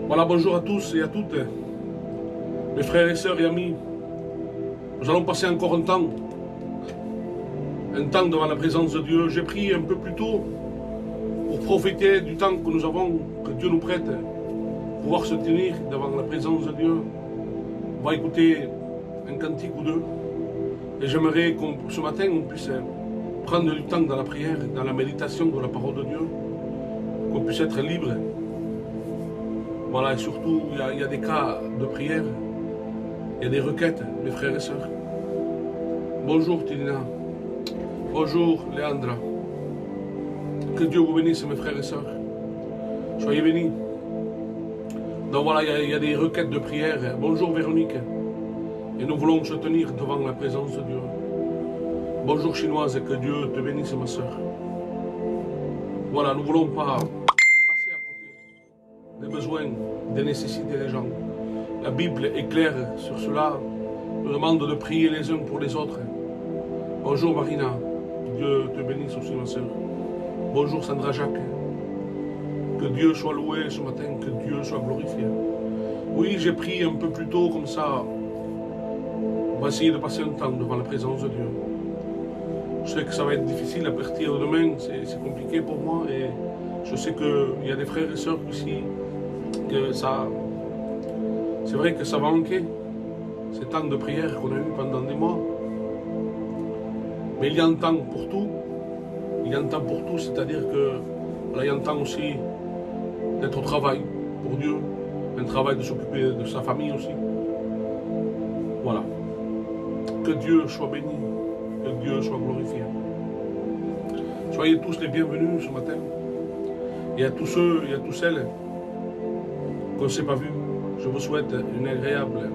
Voilà, bonjour à tous et à toutes, mes frères et sœurs et amis. Nous allons passer encore un temps devant la présence de Dieu. J'ai pris un peu plus tôt pour profiter du temps que nous avons, que Dieu nous prête, pour pouvoir se tenir devant la présence de Dieu. On va écouter un cantique ou deux. Et j'aimerais que ce matin, on puisse prendre du temps dans la prière, dans la méditation de la parole de Dieu, qu'on puisse être libre. Voilà, et surtout, il y a des cas de prière, il y a des requêtes, mes frères et sœurs. Bonjour Tilina, bonjour Léandra. Que Dieu vous bénisse, mes frères et sœurs. Soyez bénis. Donc voilà, il y a des requêtes de prière. Bonjour Véronique. Et nous voulons se tenir devant la présence de Dieu. Bonjour Chinoise, et que Dieu te bénisse, ma sœur. Voilà, nous ne voulons pas passer à côté des besoins, des nécessités des gens. La Bible est claire sur cela. Nous demande de prier les uns pour les autres. Bonjour Marina, Dieu te bénisse aussi, ma sœur. Bonjour Sandra Jacques. Que Dieu soit loué ce matin, que Dieu soit glorifié. Oui, j'ai pris un peu plus tôt comme ça. On va essayer de passer un temps devant la présence de Dieu. Je sais que ça va être difficile à partir de demain, c'est compliqué pour moi et je sais qu'il y a des frères et sœurs ici que ça, c'est vrai que ça va manquer, ces temps de prière qu'on a eu pendant des mois. Mais il y a un temps pour tout, c'est-à-dire que voilà, il y a un temps aussi d'être au travail pour Dieu, un travail de s'occuper de sa famille aussi. Voilà. Que Dieu soit béni, que Dieu soit glorifié. Soyez tous les bienvenus ce matin. Et à tous ceux et à toutes celles qu'on ne s'est pas vus, je vous souhaite une agréable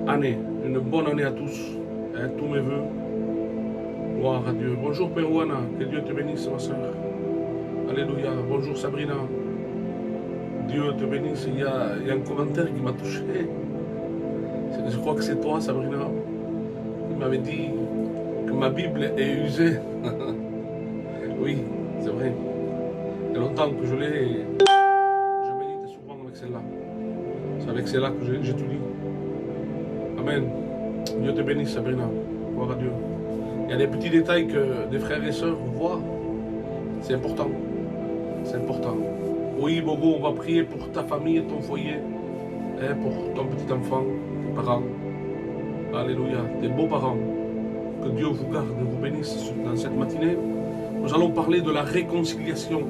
année, une bonne année à tous, et à tous mes voeux. Gloire à Dieu. Bonjour Perouana, que Dieu te bénisse ma soeur. Alléluia. Bonjour Sabrina. Dieu te bénisse. Il y a un commentaire qui m'a touché. Je crois que c'est toi, Sabrina. Il m'avait dit que ma Bible est usée. Oui, c'est vrai. Il y a longtemps que je l'ai. Je médite souvent avec celle-là. C'est avec celle-là que j'étudie. Amen. Dieu te bénisse, Sabrina. Gloire à Dieu. Il y a des petits détails que des frères et sœurs voient. C'est important. C'est important. Oui, Bobo, on va prier pour ta famille et ton foyer. Hein, pour ton petit enfant, tes parents. Alléluia. Tes beaux-parents. Que Dieu vous garde et vous bénisse dans cette matinée. Nous allons parler de la réconciliation.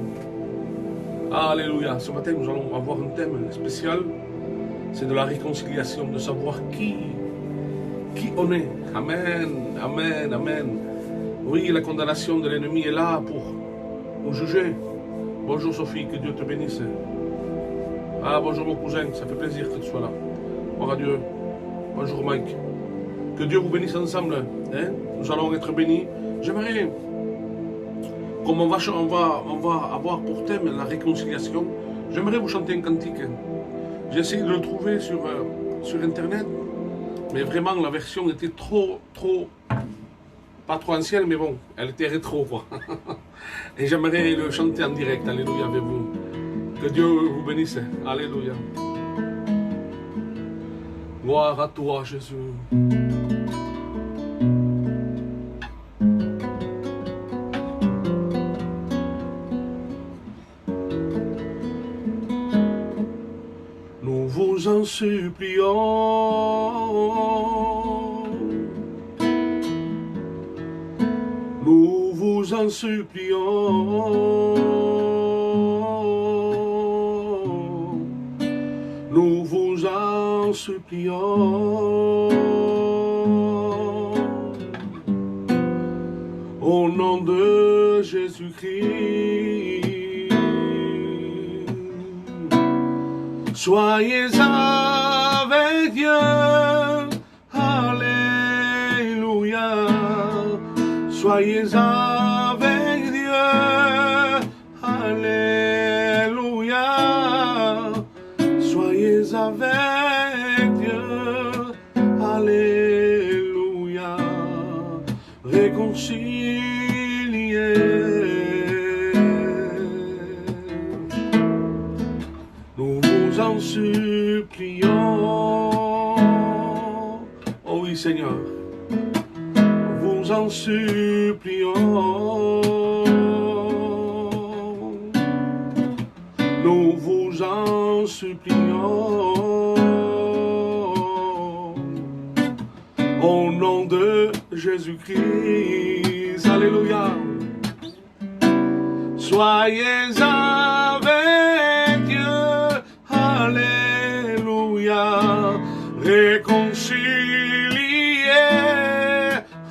Alléluia. Ce matin, nous allons avoir un thème spécial. C'est de la réconciliation, de savoir qui on est. Amen, amen, amen. Oui, la condamnation de l'ennemi est là pour nous juger. Bonjour Sophie, que Dieu te bénisse. Ah, bonjour mon cousin, ça fait plaisir que tu sois là. Gloire à Dieu. Bonjour Mike. Que Dieu vous bénisse ensemble. Hein? Nous allons être bénis. J'aimerais, comme on va avoir pour thème la réconciliation, j'aimerais vous chanter un cantique. J'ai essayé de le trouver sur internet, mais vraiment la version était trop, pas trop ancienne, mais bon, elle était rétro quoi. Et j'aimerais le chanter en direct, alléluia avec vous. Que Dieu vous bénisse, alléluia. Gloire à toi Jésus. Nous vous en supplions, nous vous en supplions, nous vous en supplions, au nom de Jésus-Christ. Soyez avec Dieu, alléluia. Soyez avec Dieu, alléluia. Soyez avec Dieu, alléluia. Réconciliés. Nous vous en supplions. Oh oui, Seigneur, vous en supplions. Nous vous en supplions. Au nom de Jésus-Christ, alléluia. Soyez avec Dieu, alléluia. Réconciliés,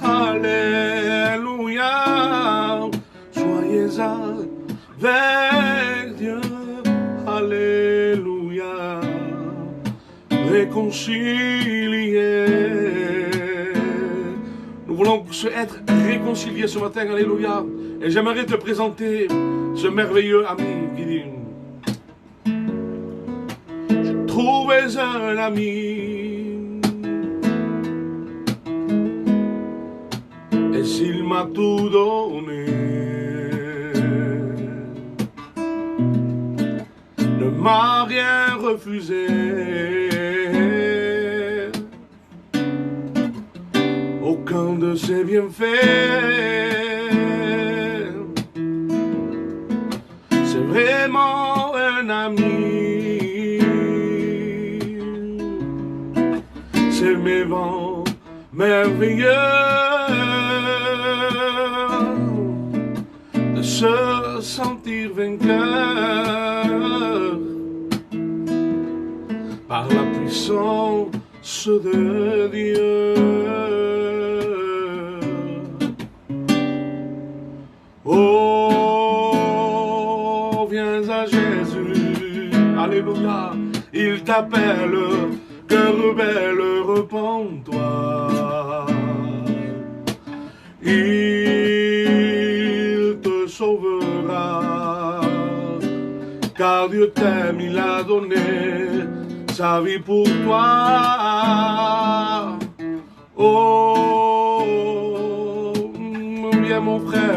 alléluia. Soyez avec Dieu, alléluia. Réconciliés. Nous voulons être réconciliés ce matin, alléluia. Et j'aimerais te présenter ce merveilleux ami qui dit: j'ai trouvé un ami, et s'il m'a tout donné, ne m'a rien refusé. Aucun de ses bienfaits. C'est vraiment un ami. C'est vivant, merveilleux de se sentir vainqueur par la puissance de Dieu. Oh, viens à Jésus, alléluia, il t'appelle, cœur rebelle, repens-toi. Il te sauvera, car Dieu t'aime, il a donné sa vie pour toi. Oh, viens mon frère.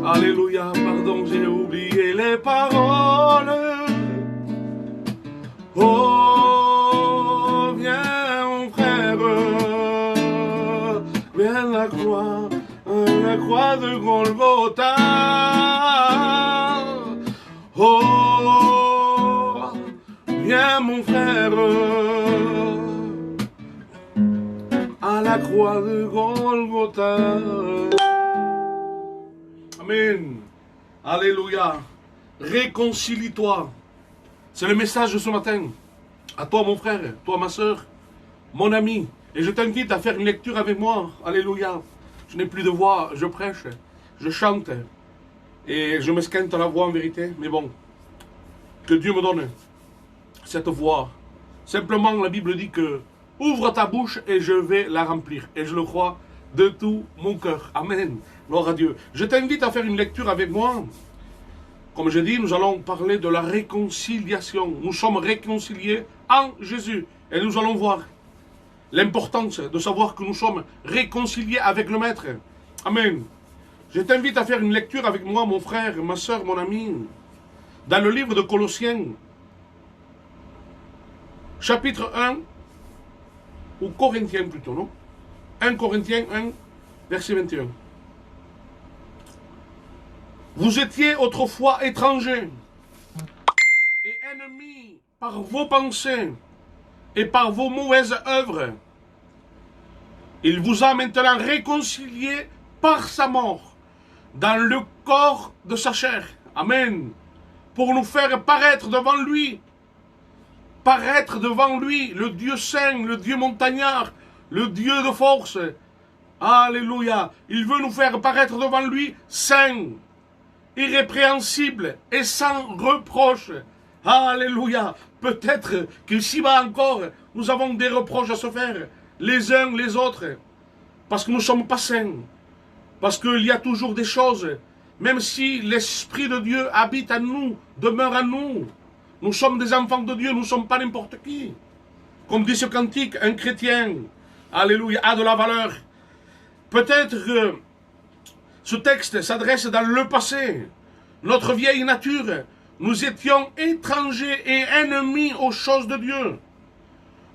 Alléluia, pardon, j'ai oublié les paroles. Oh, viens mon frère, viens la croix de Golgotha. Oh, viens mon frère, à la croix de Golgotha. Amen. Alléluia. Réconcilie-toi. C'est le message de ce matin. À toi mon frère, toi ma soeur, mon ami. Et je t'invite à faire une lecture avec moi. Alléluia. Je n'ai plus de voix, je prêche, je chante. Et je m'esquinte la voix en vérité. Mais bon, que Dieu me donne cette voix. Simplement la Bible dit que ouvre ta bouche et je vais la remplir. Et je le crois de tout mon cœur. Amen. Gloire à Dieu. Je t'invite à faire une lecture avec moi. Comme je dis, nous allons parler de la réconciliation. Nous sommes réconciliés en Jésus. Et nous allons voir l'importance de savoir que nous sommes réconciliés avec le Maître. Amen. Je t'invite à faire une lecture avec moi, mon frère, ma soeur, mon ami. Dans le livre de Colossiens, chapitre 1, ou Corinthiens plutôt, non? 1 Corinthiens 1, verset 21. Vous étiez autrefois étrangers et ennemis par vos pensées et par vos mauvaises œuvres. Il vous a maintenant réconciliés par sa mort dans le corps de sa chair. Amen. Pour nous faire paraître devant lui. Paraître devant lui, le Dieu saint, le Dieu montagnard, le Dieu de force. Alléluia. Il veut nous faire paraître devant lui saint, irrépréhensible et sans reproche. Alléluia. Peut-être qu'ici-bas encore, nous avons des reproches à se faire, les uns les autres, parce que nous ne sommes pas saints, parce qu'il y a toujours des choses, même si l'Esprit de Dieu habite en nous, demeure en nous. Nous sommes des enfants de Dieu, nous ne sommes pas n'importe qui. Comme dit ce cantique, un chrétien, alléluia, a de la valeur. Peut-être que ce texte s'adresse dans le passé. Notre vieille nature nous étions étrangers et ennemis aux choses de Dieu.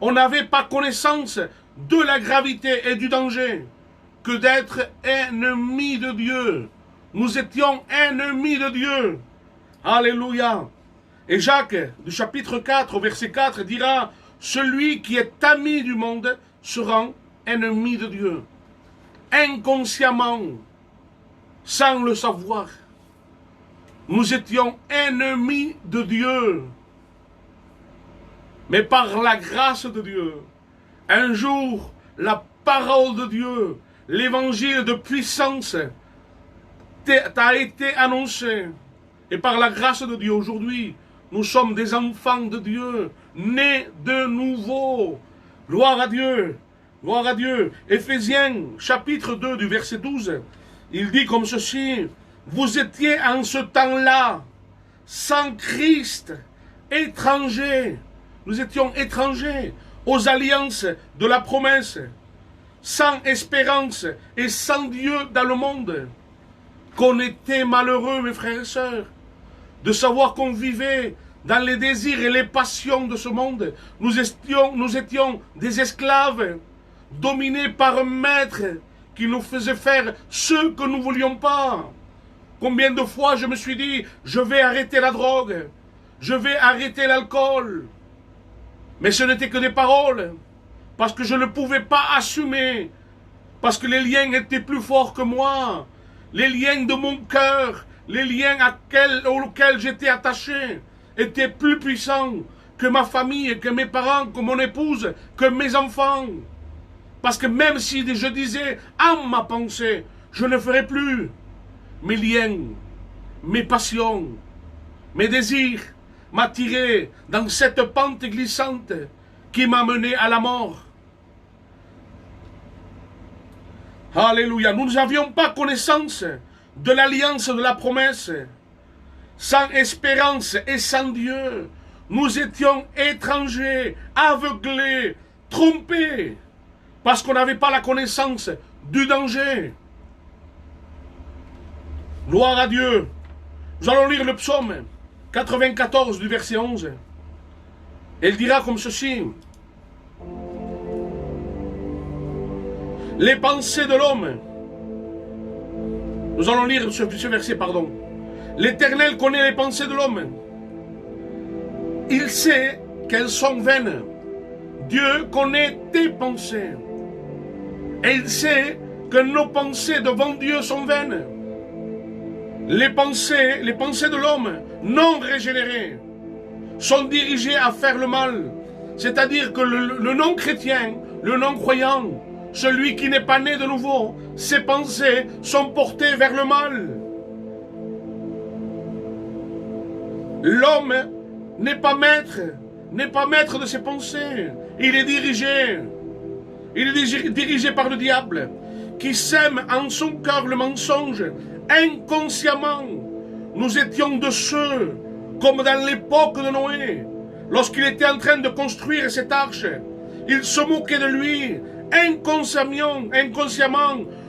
On n'avait pas connaissance de la gravité et du danger que d'être ennemis de Dieu. Nous étions ennemis de Dieu. Alléluia. Et Jacques, du chapitre 4, au verset 4, dira, « Celui qui est ami du monde se rend ennemi de Dieu. » Inconsciemment, sans le savoir, nous étions ennemis de Dieu. Mais par la grâce de Dieu, un jour, la parole de Dieu, l'évangile de puissance t'a été annoncé. Et par la grâce de Dieu, aujourd'hui, nous sommes des enfants de Dieu, nés de nouveau. Gloire à Dieu. Gloire à Dieu. Éphésiens, chapitre 2, du verset 12, il dit comme ceci, « Vous étiez en ce temps-là, sans Christ, étrangers. » Nous étions étrangers aux alliances de la promesse, sans espérance et sans Dieu dans le monde. Qu'on était malheureux, mes frères et sœurs, de savoir qu'on vivait dans les désirs et les passions de ce monde. Nous étions des esclaves, dominés par un maître qui nous faisait faire ce que nous ne voulions pas. Combien de fois je me suis dit, je vais arrêter la drogue, je vais arrêter l'alcool. Mais ce n'était que des paroles, parce que je ne pouvais pas assumer, parce que les liens étaient plus forts que moi, les liens de mon cœur, les liens auxquels j'étais attaché, étaient plus puissants que ma famille, que mes parents, que mon épouse, que mes enfants. Parce que même si je disais en ma pensée, je ne ferai plus, mes liens, mes passions, mes désirs m'attiraient dans cette pente glissante qui m'a mené à la mort. Alléluia. Nous n'avions pas connaissance de l'alliance de la promesse. Sans espérance et sans Dieu, nous étions étrangers, aveuglés, trompés, parce qu'on n'avait pas la connaissance du danger. Gloire à Dieu. Nous allons lire le psaume 94 du verset 11. Il dira comme ceci. Les pensées de l'homme. Nous allons lire ce verset, pardon. L'Éternel connaît les pensées de l'homme. Il sait qu'elles sont vaines. Dieu connaît tes pensées. Et il sait que nos pensées devant Dieu sont vaines. Les pensées de l'homme non régénérées sont dirigées à faire le mal. C'est-à-dire que le non-chrétien, le non-croyant, celui qui n'est pas né de nouveau, ses pensées sont portées vers le mal. L'homme n'est pas maître de ses pensées. Il est dirigé. Il est dirigé par le diable, qui sème en son cœur le mensonge. Inconsciemment, nous étions de ceux, comme dans l'époque de Noé, lorsqu'il était en train de construire cette arche, il se moquait de lui. Inconsciemment,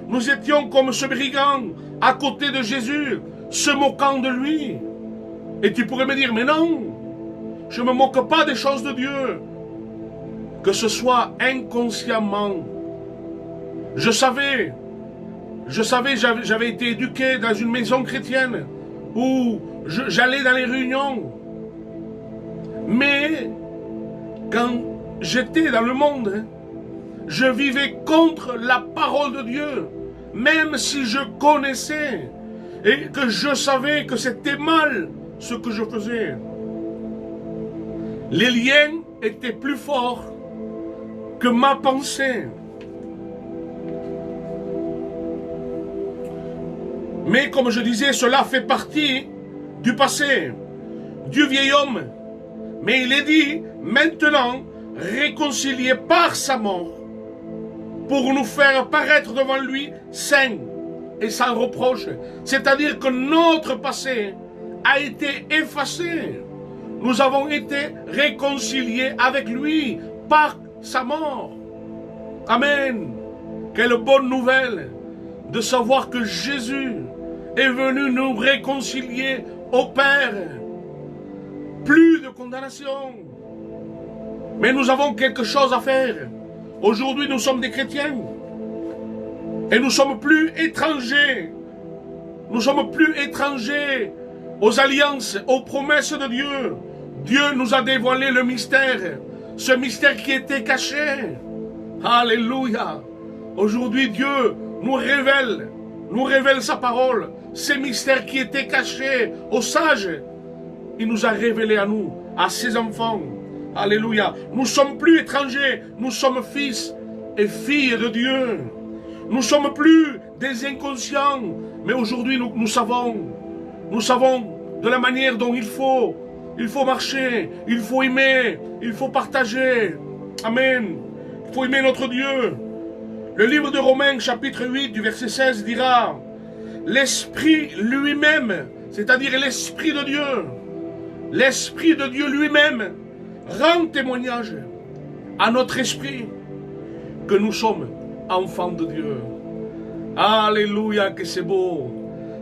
nous étions comme ce brigand à côté de Jésus, se moquant de lui. Et tu pourrais me dire, mais non, je ne me moque pas des choses de Dieu. Que ce soit inconsciemment. Je savais, j'avais été éduqué dans une maison chrétienne où j'allais dans les réunions. Mais quand j'étais dans le monde, je vivais contre la parole de Dieu, même si je connaissais et que je savais que c'était mal ce que je faisais. Les liens étaient plus forts que ma pensée. Mais comme je disais, cela fait partie du passé, du vieil homme. Mais il est dit, maintenant, réconcilié par sa mort, pour nous faire paraître devant lui saints et sans reproche. C'est-à-dire que notre passé a été effacé. Nous avons été réconciliés avec lui par sa mort. Amen. Quelle bonne nouvelle de savoir que Jésus est venu nous réconcilier au Père. Plus de condamnation. Mais nous avons quelque chose à faire. Aujourd'hui, nous sommes des chrétiens. Et nous ne sommes plus étrangers. Nous ne sommes plus étrangers aux alliances, aux promesses de Dieu. Dieu nous a dévoilé le mystère. Ce mystère qui était caché. Alléluia. Aujourd'hui, Dieu nous révèle sa parole. Ces mystères qui étaient cachés aux sages, il nous a révélés à nous, à ses enfants. Alléluia. Nous ne sommes plus étrangers, nous sommes fils et filles de Dieu. Nous ne sommes plus des inconscients, mais aujourd'hui nous savons de la manière dont il faut marcher, il faut aimer, il faut partager. Amen. Il faut aimer notre Dieu. Le livre de Romains, chapitre 8, du verset 16, dira: l'Esprit lui-même, c'est-à-dire l'Esprit de Dieu lui-même, rend témoignage à notre esprit que nous sommes enfants de Dieu. Alléluia, que c'est beau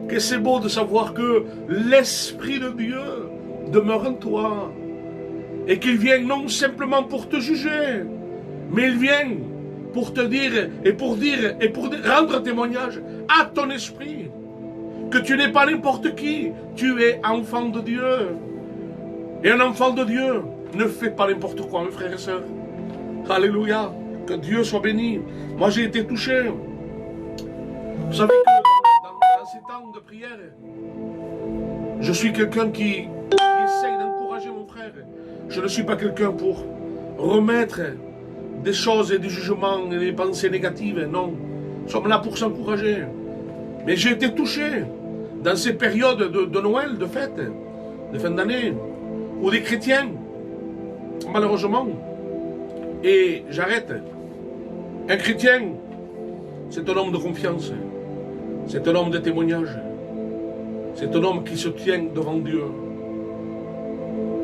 de savoir que l'Esprit de Dieu demeure en toi et qu'il vient non simplement pour te juger, mais il vient pour te dire et pour rendre témoignage à ton esprit que tu n'es pas n'importe qui, tu es enfant de Dieu. Et un enfant de Dieu ne fait pas n'importe quoi, mes frères et sœurs. Alléluia, que Dieu soit béni. Moi j'ai été touché. Vous savez que dans ces temps de prière, je suis quelqu'un qui essaye d'encourager mon frère. Je ne suis pas quelqu'un pour remettre des choses et des jugements et des pensées négatives, non. Nous sommes là pour s'encourager. Mais j'ai été touché dans ces périodes de Noël, de fête, de fin d'année, où des chrétiens, malheureusement, et j'arrête, un chrétien, c'est un homme de confiance, c'est un homme de témoignage, c'est un homme qui se tient devant Dieu.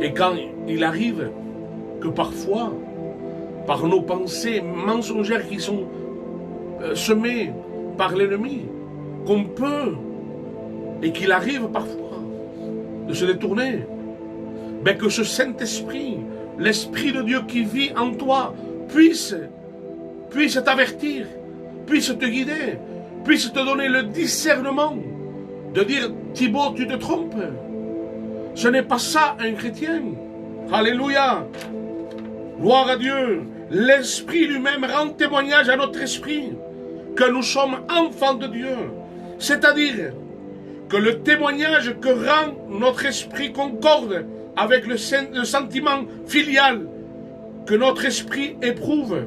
Et quand il arrive que parfois, par nos pensées mensongères qui sont semées par l'ennemi, qu'on peut, et qu'il arrive parfois de se détourner, mais que ce Saint-Esprit, l'Esprit de Dieu qui vit en toi, puisse t'avertir, puisse te guider, puisse te donner le discernement de dire: Thibaut, tu te trompes. Ce n'est pas ça un chrétien. Alléluia. Gloire à Dieu. L'Esprit lui-même rend témoignage à notre esprit que nous sommes enfants de Dieu. C'est-à-dire que le témoignage que rend notre esprit concorde avec le sentiment filial que notre esprit éprouve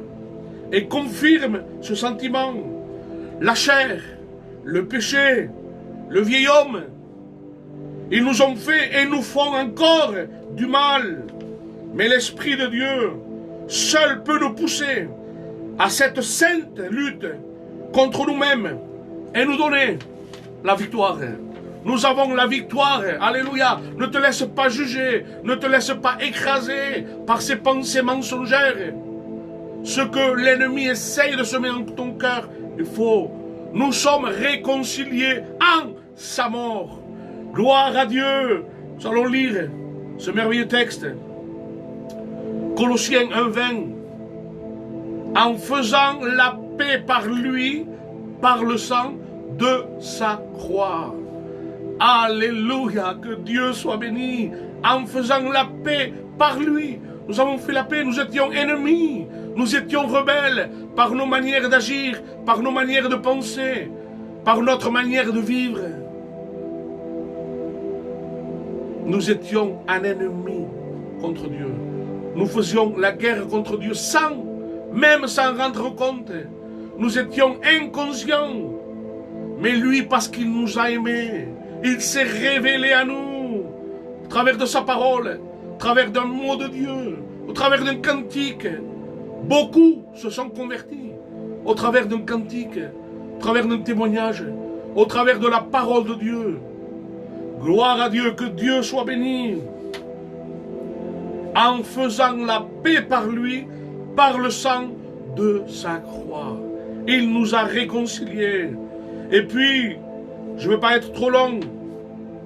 et confirme ce sentiment. La chair, le péché, le vieil homme, ils nous ont fait et nous font encore du mal. Mais l'Esprit de Dieu seul peut nous pousser à cette sainte lutte contre nous-mêmes et nous donner la victoire. Nous avons la victoire. Alléluia. Ne te laisse pas juger. Ne te laisse pas écraser par ces pensées mensongères. Ce que l'ennemi essaye de semer dans ton cœur, il faut. Nous sommes réconciliés en sa mort. Gloire à Dieu. Nous allons lire ce merveilleux texte. Colossiens 1:20. En faisant la paix par lui, par le sang de sa croix. Alléluia, que Dieu soit béni. En faisant la paix par lui. Nous avons fait la paix, nous étions ennemis. Nous étions rebelles par nos manières d'agir, par nos manières de penser, par notre manière de vivre. Nous étions un ennemi contre Dieu. Nous faisions la guerre contre Dieu même sans rendre compte. Nous étions inconscients. Mais lui, parce qu'il nous a aimés, il s'est révélé à nous, au travers de sa parole, au travers d'un mot de Dieu, au travers d'un cantique. Beaucoup se sont convertis, au travers d'un cantique, au travers d'un témoignage, au travers de la parole de Dieu. Gloire à Dieu, que Dieu soit béni. En faisant la paix par lui, par le sang de sa croix. Il nous a réconciliés. Et puis, je ne veux pas être trop long,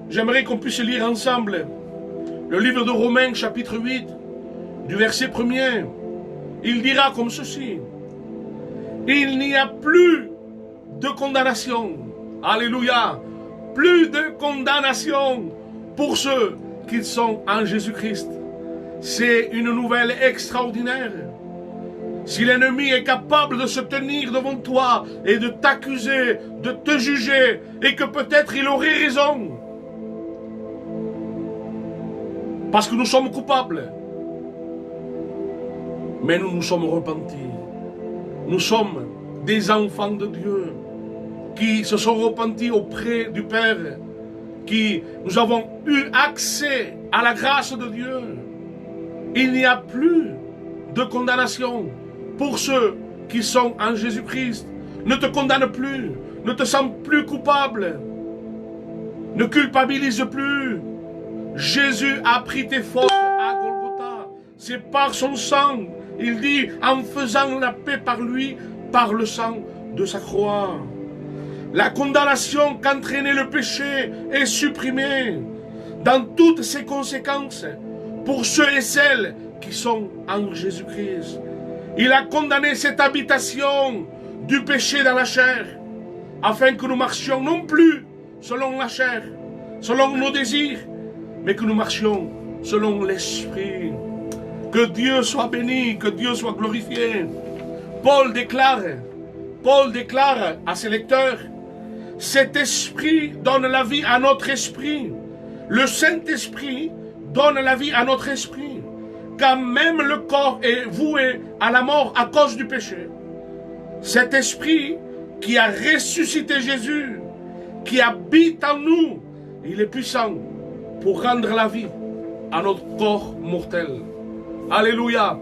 j'aimerais qu'on puisse lire ensemble Le livre de Romains, chapitre 8, du verset 1er, il dira comme ceci. Il n'y a plus de condamnation. Alléluia. Plus de condamnation pour ceux qui sont en Jésus-Christ. C'est une nouvelle extraordinaire. Si l'ennemi est capable de se tenir devant toi et de t'accuser, de te juger, et que peut-être il aurait raison, parce que nous sommes coupables, mais nous nous sommes repentis. Nous sommes des enfants de Dieu qui se sont repentis auprès du Père, qui nous avons eu accès à la grâce de Dieu. Il n'y a plus de condamnation pour ceux qui sont en Jésus-Christ. Ne te condamne plus, ne te sens plus coupable, ne culpabilise plus. Jésus a pris tes fautes à Golgotha. C'est par son sang, il dit, en faisant la paix par lui, par le sang de sa croix. La condamnation qu'entraînait le péché est supprimée dans toutes ses conséquences pour ceux et celles qui sont en Jésus-Christ. Il a condamné cette habitation du péché dans la chair, afin que nous marchions non plus selon la chair, selon nos désirs, mais que nous marchions selon l'Esprit. Que Dieu soit béni, que Dieu soit glorifié. Paul déclare à ses lecteurs, cet esprit donne la vie à notre esprit. Le Saint-Esprit donne la vie à notre esprit. Quand même le corps est voué à la mort à cause du péché, cet esprit qui a ressuscité Jésus, qui habite en nous, il est puissant pour rendre la vie à notre corps mortel. Alléluia.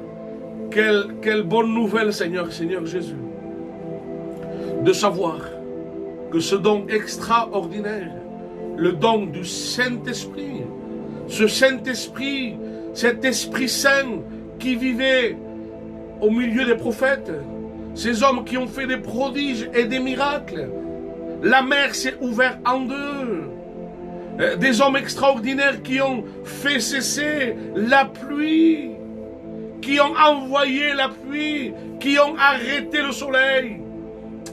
Quelle bonne nouvelle, Seigneur Jésus, de savoir que ce don extraordinaire, le don du Saint-Esprit, ce Saint-Esprit, cet Esprit Saint qui vivait au milieu des prophètes, ces hommes qui ont fait des prodiges et des miracles, la mer s'est ouverte en deux, des hommes extraordinaires qui ont fait cesser la pluie, qui ont envoyé la pluie, qui ont arrêté le soleil.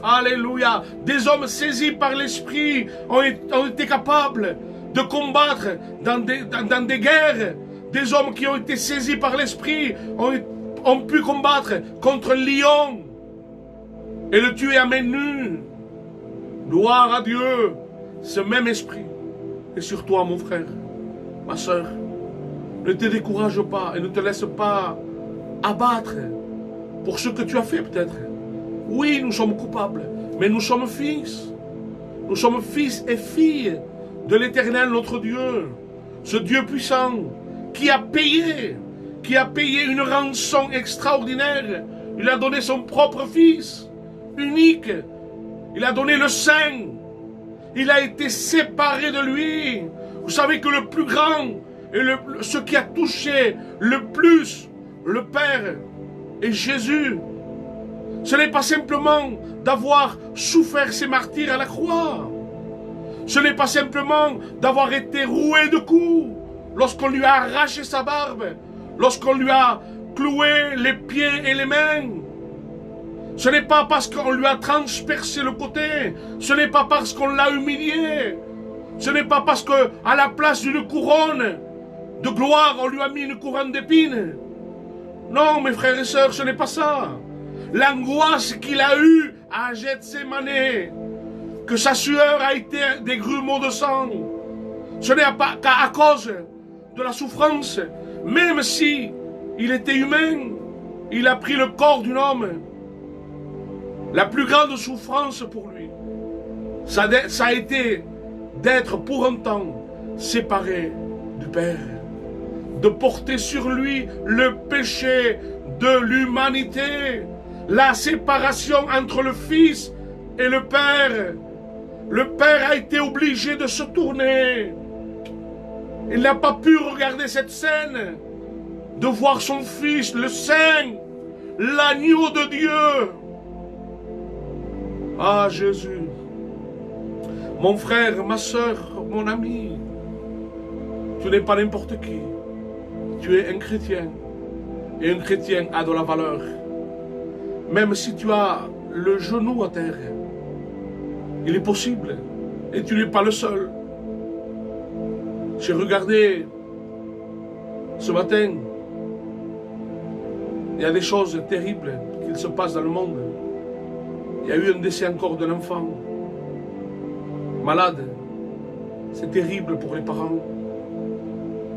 Alléluia. Des hommes saisis par l'Esprit ont été capables de combattre dans des guerres. Des hommes qui ont été saisis par l'Esprit ont pu combattre contre le lion et le tuer à main nue. Gloire à Dieu. Ce même Esprit est sur toi, mon frère, ma soeur. Ne te décourage pas et ne te laisse pas abattre pour ce que tu as fait peut-être. Oui, nous sommes coupables, mais nous sommes fils. Nous sommes fils et filles de l'Éternel, notre Dieu. Ce Dieu puissant qui a payé une rançon extraordinaire. Il a donné son propre fils, unique. Il a donné le Saint. Il a été séparé de lui. Vous savez que le plus grand et ce qui a touché le plus le Père et Jésus, ce n'est pas simplement d'avoir souffert ses martyrs à la croix. Ce n'est pas simplement d'avoir été roué de coups lorsqu'on lui a arraché sa barbe, lorsqu'on lui a cloué les pieds et les mains. Ce n'est pas parce qu'on lui a transpercé le côté. Ce n'est pas parce qu'on l'a humilié. Ce n'est pas parce qu'à la place d'une couronne de gloire, on lui a mis une couronne d'épines. Non, mes frères et sœurs, ce n'est pas ça. L'angoisse qu'il a eue à Gethsémane, que sa sueur a été des grumeaux de sang, ce n'est pas qu'à cause de la souffrance. Même si il était humain, il a pris le corps d'un homme. La plus grande souffrance pour lui, ça a été d'être pour un temps séparé du Père, de porter sur lui le péché de l'humanité, la séparation entre le Fils et le Père. Le Père a été obligé de se tourner. Il n'a pas pu regarder cette scène, de voir son Fils, le Saint, l'agneau de Dieu. Ah Jésus, mon frère, ma soeur, mon ami, tu n'es pas n'importe qui. tu es un chrétien. Et un chrétien a de la valeur. Même si tu as le genou à terre, il est possible. Et tu n'es pas le seul. J'ai regardé ce matin, il y a des choses terribles qui se passent dans le monde. Il y a eu un décès encore d'un enfant malade. C'est terrible pour les parents.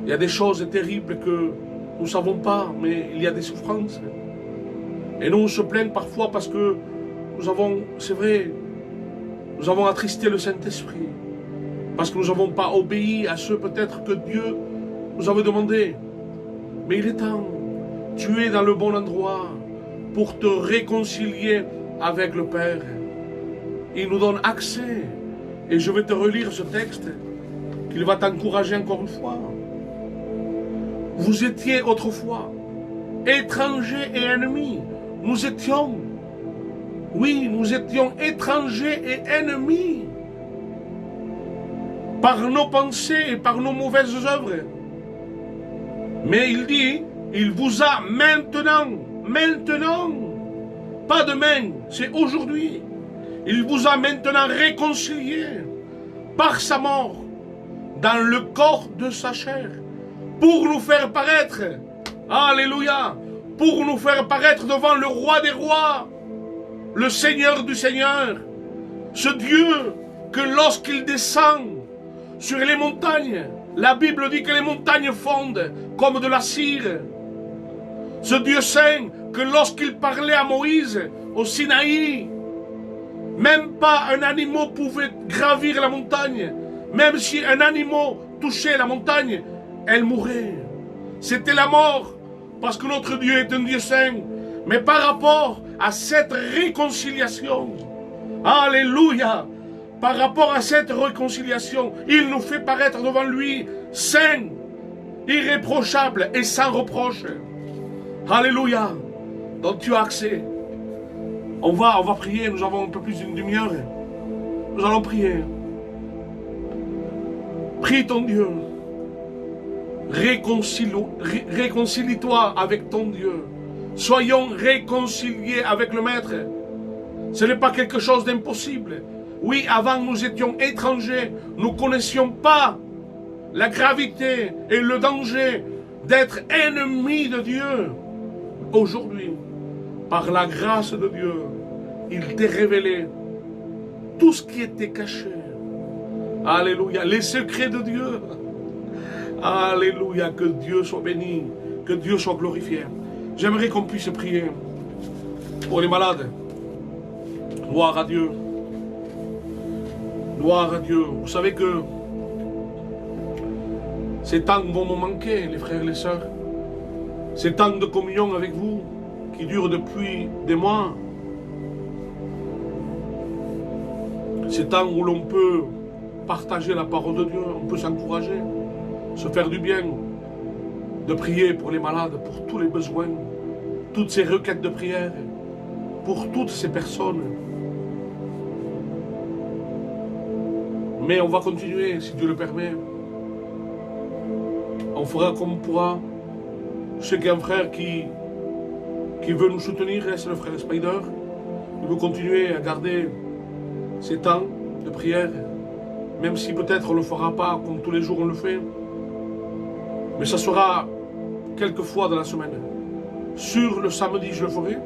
Il y a des choses terribles que nous ne savons pas, mais il y a des souffrances. Et nous, on se plaint parfois parce que nous avons, c'est vrai, nous avons attristé le Saint-Esprit. Parce que nous n'avons pas obéi à ce peut-être que Dieu nous avait demandé. Mais il est temps. Tu es dans le bon endroit pour te réconcilier avec le Père. Il nous donne accès. Et je vais te relire ce texte, qu'il va t'encourager encore une fois. Vous étiez autrefois étrangers et ennemis. Nous étions, oui, nous étions étrangers et ennemis par nos pensées et par nos mauvaises œuvres. Mais il dit, il vous a maintenant, pas demain, c'est aujourd'hui. Il vous a maintenant réconciliés par sa mort dans le corps de sa chair pour nous faire paraître, alléluia, pour nous faire paraître devant le roi des rois, le Seigneur du Seigneur, ce Dieu que lorsqu'il descend sur les montagnes, la Bible dit que les montagnes fondent comme de la cire. Ce Dieu saint que lorsqu'il parlait à Moïse au Sinaï, même pas un animal pouvait gravir la montagne. Même si un animal touchait la montagne, elle mourait. C'était la mort, parce que notre Dieu est un Dieu saint. Mais par rapport à cette réconciliation, alléluia, par rapport à cette réconciliation, il nous fait paraître devant lui saint, irréprochable et sans reproche. Alléluia. Donc tu as accès. On va prier, nous avons un peu plus d'une demi-heure. Nous allons prier. Prie ton Dieu. Réconcilie-toi avec ton Dieu. Soyons réconciliés avec le Maître. Ce n'est pas quelque chose d'impossible. Oui, avant nous étions étrangers. Nous ne connaissions pas la gravité et le danger d'être ennemis de Dieu. Aujourd'hui, par la grâce de Dieu, il t'est révélé tout ce qui était caché. Alléluia. Les secrets de Dieu. Alléluia. Que Dieu soit béni. Que Dieu soit glorifié. J'aimerais qu'on puisse prier pour les malades. Gloire à Dieu. Gloire à Dieu. Vous savez que ces temps vont me manquer, les frères et les sœurs. Ces temps de communion avec vous qui durent depuis des mois. Ces temps où l'on peut partager la parole de Dieu, on peut s'encourager, se faire du bien, de prier pour les malades, pour tous les besoins, toutes ces requêtes de prière, pour toutes ces personnes. Mais on va continuer, si Dieu le permet. On fera comme on pourra. Je sais qu'il y a un frère qui veut nous soutenir, c'est le frère Spider. Il veut continuer à garder ces temps de prière, même si peut-être on ne le fera pas comme tous les jours on le fait. Mais ça sera quelques fois dans la semaine. Sur le samedi, je le ferai,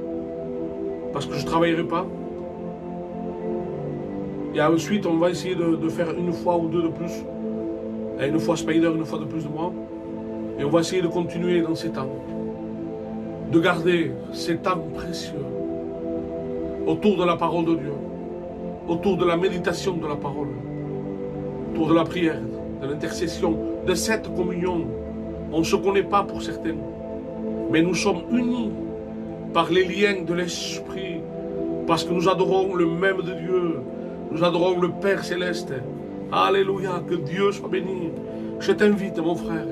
parce que je ne travaillerai pas. Et ensuite, on va essayer de faire une fois ou deux de plus. Et une fois Spider, une fois de plus de moi. Et on va essayer de continuer dans ces temps. De garder ces temps précieux autour de la parole de Dieu. Autour de la méditation de la parole. Autour de la prière, de l'intercession, de cette communion. On ne se connaît pas pour certains. Mais nous sommes unis par les liens de l'Esprit. Parce que nous adorons le même de Dieu. Nous adorons le Père Céleste. Alléluia, que Dieu soit béni. Je t'invite, mon frère,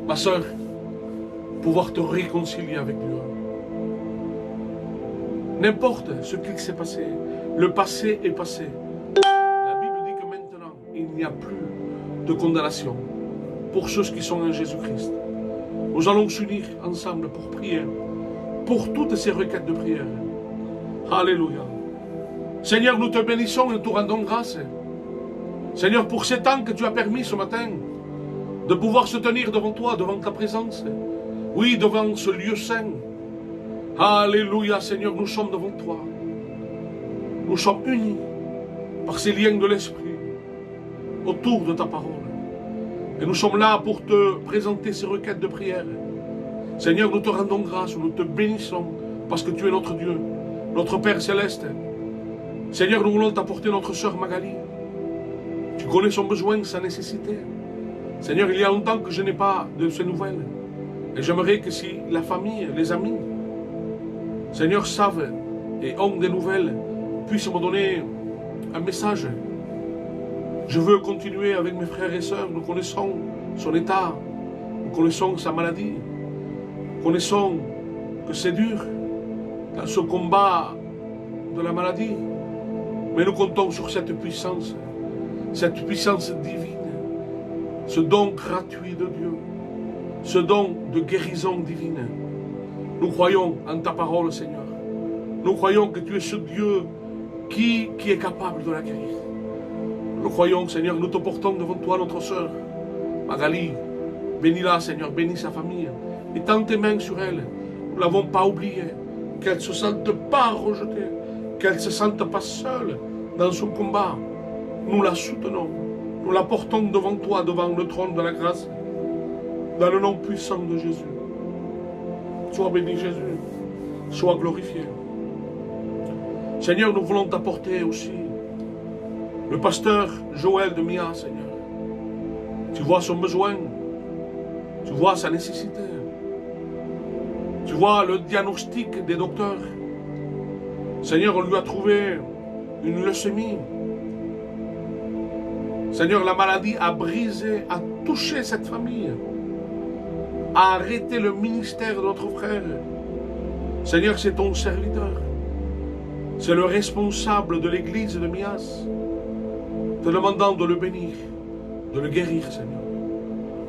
ma soeur, pouvoir te réconcilier avec Dieu. N'importe ce qu'il s'est passé, le passé est passé. La Bible dit que maintenant, il n'y a plus de condamnation pour ceux qui sont en Jésus-Christ. Nous allons nous unir ensemble pour prier, pour toutes ces requêtes de prière. Alléluia. Seigneur, nous te bénissons et nous te rendons grâce. Seigneur, pour ces temps que tu as permis ce matin, de pouvoir se tenir devant toi, devant ta présence. Oui, devant ce lieu saint. Alléluia, Seigneur, nous sommes devant toi. Nous sommes unis par ces liens de l'Esprit autour de ta parole. Et nous sommes là pour te présenter ces requêtes de prière. Seigneur, nous te rendons grâce, nous te bénissons parce que tu es notre Dieu, notre Père Céleste. Seigneur, nous voulons t'apporter notre sœur Magali. Tu connais son besoin, sa nécessité. Seigneur, il y a longtemps que je n'ai pas de ces nouvelles. Et j'aimerais que si la famille, les amis, Seigneur, savent et ont des nouvelles, puissent me donner un message. Je veux continuer avec mes frères et sœurs. Nous connaissons son état. Nous connaissons sa maladie. Nous connaissons que c'est dur dans ce combat de la maladie. Mais nous comptons sur cette puissance divine, ce don gratuit de Dieu, ce don de guérison divine. Nous croyons en ta parole, Seigneur. Nous croyons que tu es ce Dieu qui est capable de la guérir. Nous croyons, Seigneur, nous te portons devant toi, notre sœur Magali. Bénis-la, Seigneur, bénis sa famille. Et tends tes mains sur elle. Nous ne l'avons pas oubliée. Qu'elle ne se sente pas rejetée. Qu'elle ne se sente pas seule dans son combat. Nous la soutenons. Nous la portons devant toi, devant le trône de la grâce. Dans le nom puissant de Jésus. Sois béni, Jésus. Sois glorifié. Seigneur, nous voulons t'apporter aussi le pasteur Joël de Mia, Seigneur. Tu vois son besoin. Tu vois sa nécessité. Tu vois le diagnostic des docteurs. Seigneur, on lui a trouvé une leucémie. Seigneur, la maladie a brisé, a touché cette famille. A arrêté le ministère de notre frère. Seigneur, c'est ton serviteur. C'est le responsable de l'église de Mias. Te demandant de le bénir, de le guérir, Seigneur.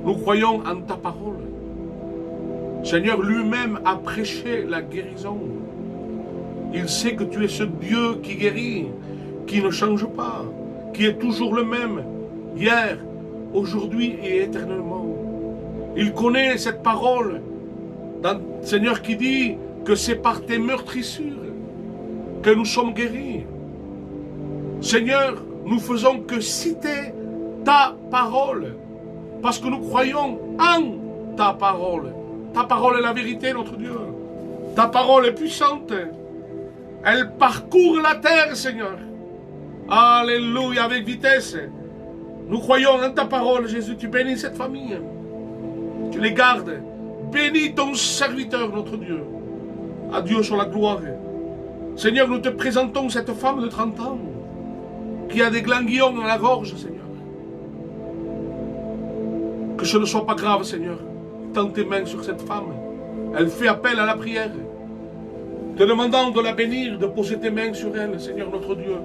Nous croyons en ta parole. Seigneur, lui-même a prêché la guérison. Il sait que tu es ce Dieu qui guérit, qui ne change pas, qui est toujours le même, hier, aujourd'hui et éternellement. Il connaît cette parole, Seigneur, qui dit que c'est par tes meurtrissures que nous sommes guéris. Seigneur, nous faisons que citer ta parole, parce que nous croyons en ta parole. Ta parole est la vérité, notre Dieu. Ta parole est puissante. Elle parcourt la terre, Seigneur. Alléluia, avec vitesse. Nous croyons en ta parole, Jésus. Tu bénis cette famille. Tu les gardes. Bénis ton serviteur, notre Dieu. À Dieu soit la gloire. Seigneur, nous te présentons cette femme de 30 ans qui a des ganglions dans la gorge, Seigneur. Que ce ne soit pas grave, Seigneur. Tends tes mains sur cette femme. Elle fait appel à la prière. Te demandant de la bénir, de poser tes mains sur elle, Seigneur notre Dieu.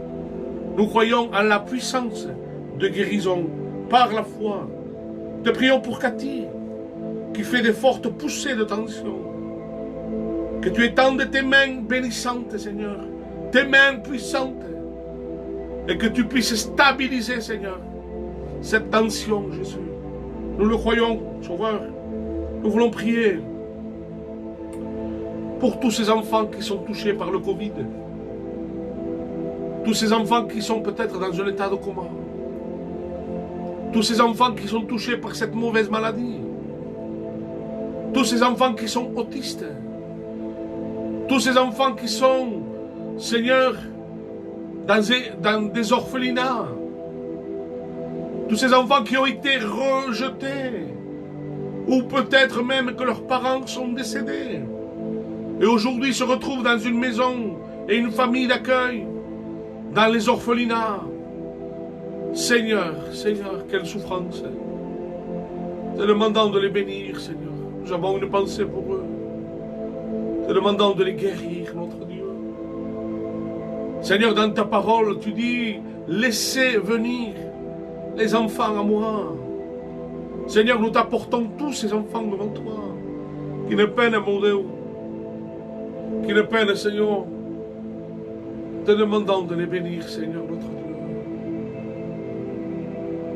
Nous croyons en la puissance de guérison par la foi. Te prions pour Cathy, qui fait des fortes poussées de tension. Que tu étendes tes mains bénissantes, Seigneur, tes mains puissantes, et que tu puisses stabiliser, Seigneur, cette tension, Jésus. Nous le croyons, Sauveur. Nous voulons prier pour tous ces enfants qui sont touchés par le Covid. Tous ces enfants qui sont peut-être dans un état de coma. Tous ces enfants qui sont touchés par cette mauvaise maladie. Tous ces enfants qui sont autistes. Tous ces enfants qui sont, Seigneur, dans des orphelinats. Tous ces enfants qui ont été rejetés. Ou peut-être même que leurs parents sont décédés. Et aujourd'hui se retrouvent dans une maison et une famille d'accueil. Dans les orphelinats. Seigneur, Seigneur, quelle souffrance. Te demandant de les bénir, Seigneur. Nous avons une pensée pour eux. Te demandant de les guérir, notre Dieu. Seigneur, dans ta parole, tu dis, laissez venir les enfants à moi. Seigneur, nous t'apportons tous ces enfants devant toi. qui ne peine, mon Dieu, qui ne peine, Seigneur, te demandant de les bénir, Seigneur, notre Dieu.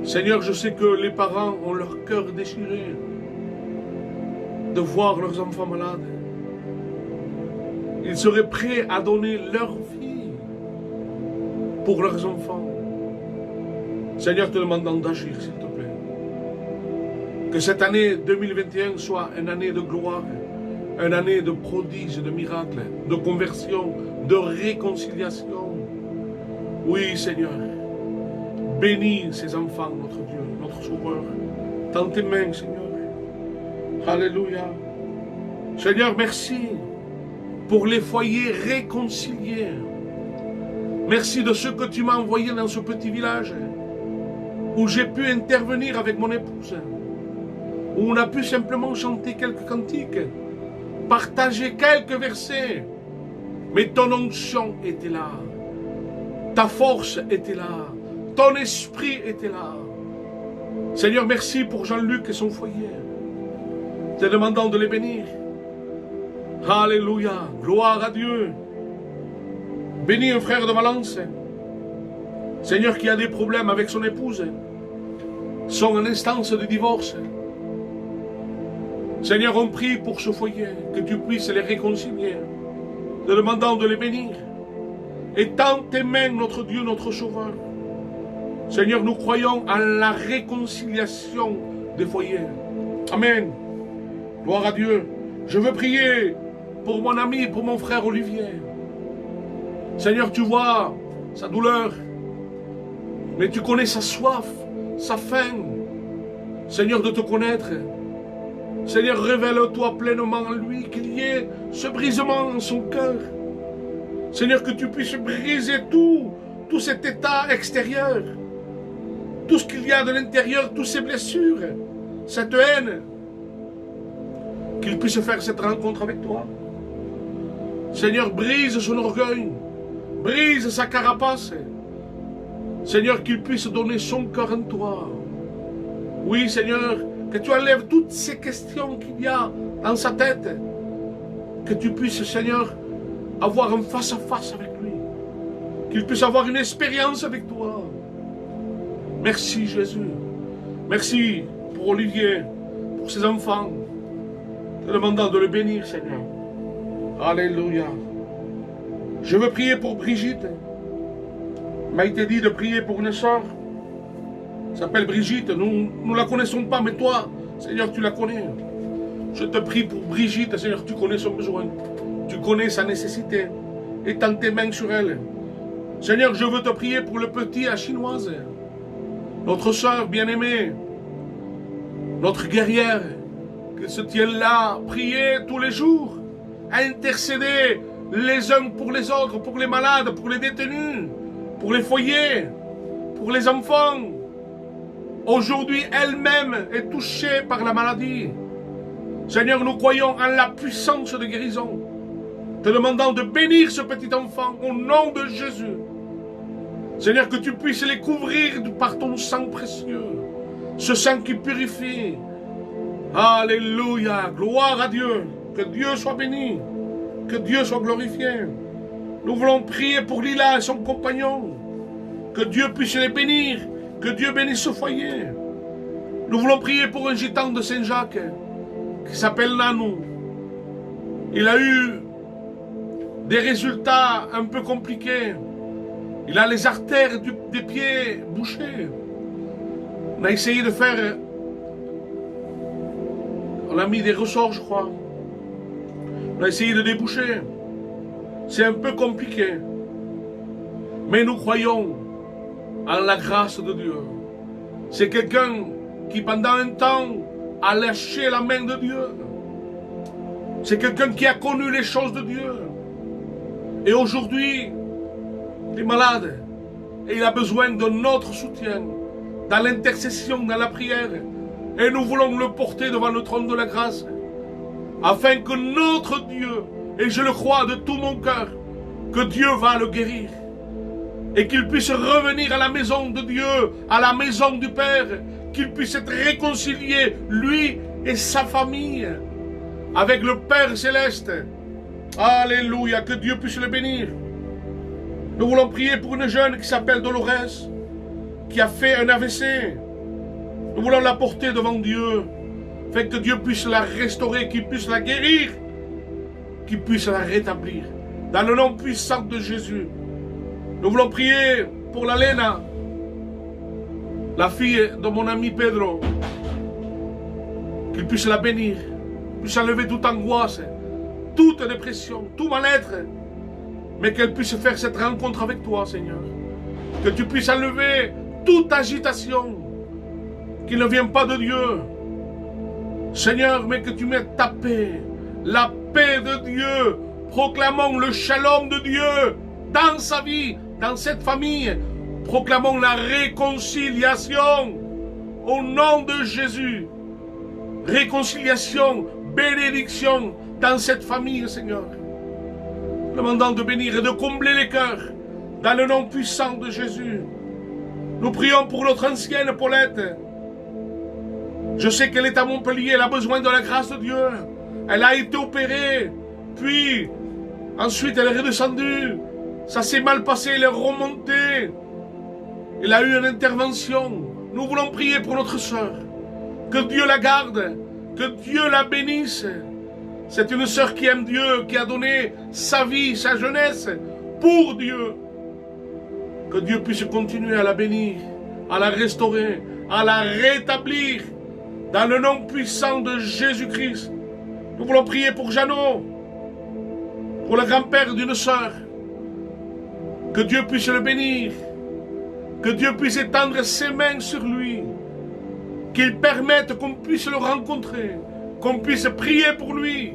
Seigneur, je sais que les parents ont leur cœur déchiré de voir leurs enfants malades. Ils seraient prêts à donner leur vie pour leurs enfants. Seigneur, te demandant d'agir, s'il te plaît. Que cette année 2021 soit une année de gloire, une année de prodiges, de miracles, de conversion, de réconciliation. Oui, Seigneur. Bénis ces enfants, notre Dieu, notre Sauveur. Dans tes mains, Seigneur. Alléluia. Seigneur, merci pour les foyers réconciliés. Merci de ce que tu m'as envoyé dans ce petit village où j'ai pu intervenir avec mon épouse, où on a pu simplement chanter quelques cantiques, partager quelques versets, mais ton onction était là, ta force était là, ton esprit était là. Seigneur, merci pour Jean-Luc et son foyer, te demandant de les bénir. Alléluia, gloire à Dieu. Bénis un frère de Valence, Seigneur, qui a des problèmes avec son épouse, sont en instance de divorce. Seigneur, on prie pour ce foyer, que tu puisses les réconcilier, te demandant de les bénir. Et tends tes mains, notre Dieu, notre Sauveur. Seigneur, nous croyons à la réconciliation des foyers. Amen. Gloire à Dieu. Je veux prier pour mon ami, pour mon frère Olivier. Seigneur, tu vois sa douleur, mais tu connais sa soif, sa faim. Seigneur, de te connaître. Seigneur, révèle-toi pleinement en lui, qu'il y ait ce brisement en son cœur. Seigneur, que tu puisses briser tout cet état extérieur, tout ce qu'il y a de l'intérieur, toutes ces blessures, cette haine, qu'il puisse faire cette rencontre avec toi. Seigneur, brise son orgueil, brise sa carapace. Seigneur, qu'il puisse donner son cœur en toi. Oui, Seigneur, que tu enlèves toutes ces questions qu'il y a dans sa tête. Que tu puisses, Seigneur, avoir un face-à-face avec lui. Qu'il puisse avoir une expérience avec toi. Merci, Jésus. Merci pour Olivier, pour ses enfants. Te demandant de le bénir, Seigneur. Alléluia. Je veux prier pour Brigitte. Il m'a été dit de prier pour une soeur. Elle s'appelle Brigitte. Nous ne la connaissons pas, mais toi, Seigneur, tu la connais. Je te prie pour Brigitte, Seigneur, tu connais son besoin. Tu connais sa nécessité. Étends tes mains sur elle. Seigneur, je veux te prier pour le petit à Chinoise. Notre soeur bien-aimée. Notre guerrière. Qu'elle se tienne là, prier tous les jours. Intercéder les uns pour les autres, pour les malades, pour les détenus, pour les foyers, pour les enfants. Aujourd'hui, elle-même est touchée par la maladie. Seigneur, nous croyons en la puissance de guérison. Te demandant de bénir ce petit enfant au nom de Jésus. Seigneur, que tu puisses les couvrir par ton sang précieux. Ce sang qui purifie. Alléluia, gloire à Dieu. Que Dieu soit béni. Que Dieu soit glorifié. Nous voulons prier pour Lila et son compagnon. Que Dieu puisse les bénir. Que Dieu bénisse ce foyer. Nous voulons prier pour un gitan de Saint-Jacques qui s'appelle Nanou. Il a eu des résultats un peu compliqués. Il a les artères des pieds bouchées. On a essayé de faire... On a mis des ressorts, je crois. On a essayé de déboucher. C'est un peu compliqué. Mais nous croyons en la grâce de Dieu. C'est quelqu'un qui pendant un temps a lâché la main de Dieu. C'est quelqu'un qui a connu les choses de Dieu. Et aujourd'hui, il est malade. Et il a besoin de notre soutien. Dans l'intercession, dans la prière. Et nous voulons le porter devant le trône de la grâce. Afin que notre Dieu, et je le crois de tout mon cœur, que Dieu va le guérir. Et qu'il puisse revenir à la maison de Dieu, à la maison du Père. Qu'il puisse être réconcilié, lui et sa famille. avec le Père Céleste. Alléluia, que Dieu puisse le bénir. Nous voulons prier pour une jeune qui s'appelle Dolores, qui a fait un AVC. Nous voulons la porter devant Dieu, afin que Dieu puisse la restaurer, qu'il puisse la guérir, qu'il puisse la rétablir. Dans le nom puissant de Jésus. Nous voulons prier pour la Lena, la fille de mon ami Pedro, qu'il puisse la bénir, puisse enlever toute angoisse, toute dépression, tout mal-être, mais qu'elle puisse faire cette rencontre avec toi, Seigneur. Que tu puisses enlever toute agitation qui ne vient pas de Dieu. Seigneur, mais que tu mettes ta paix, la paix de Dieu. Proclamons le shalom de Dieu dans sa vie, dans cette famille. Proclamons la réconciliation au nom de Jésus. Réconciliation, bénédiction dans cette famille, Seigneur. Demandant de bénir et de combler les cœurs dans le nom puissant de Jésus. Nous prions pour notre ancienne Paulette. Je sais qu'elle est à Montpellier, elle a besoin de la grâce de Dieu. Elle a été opérée, puis ensuite elle est redescendue. Ça s'est mal passé, elle est remontée. Elle a eu une intervention. Nous voulons prier pour notre sœur. Que Dieu la garde, que Dieu la bénisse. C'est une sœur qui aime Dieu, qui a donné sa vie, sa jeunesse pour Dieu. Que Dieu puisse continuer à la bénir, à la restaurer, à la rétablir. Dans le nom puissant de Jésus-Christ. Nous voulons prier pour Jeannot, pour le grand-père d'une sœur. Que Dieu puisse le bénir. Que Dieu puisse étendre ses mains sur lui. Qu'il permette qu'on puisse le rencontrer. Qu'on puisse prier pour lui.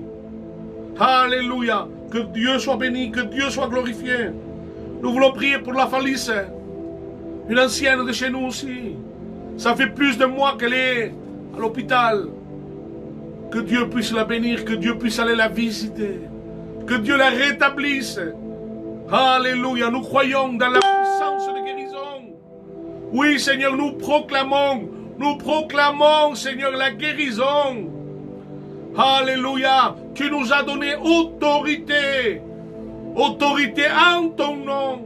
Alléluia. Que Dieu soit béni, que Dieu soit glorifié. Nous voulons prier pour la Falice, une ancienne de chez nous aussi. Ça fait plus de mois qu'elle est à l'hôpital. Que Dieu puisse la bénir, que Dieu puisse aller la visiter. Que Dieu la rétablisse. Alléluia. Nous croyons dans la puissance de guérison. Oui, Seigneur, nous proclamons, Seigneur, la guérison. Alléluia. Tu nous as donné autorité. Autorité en ton nom.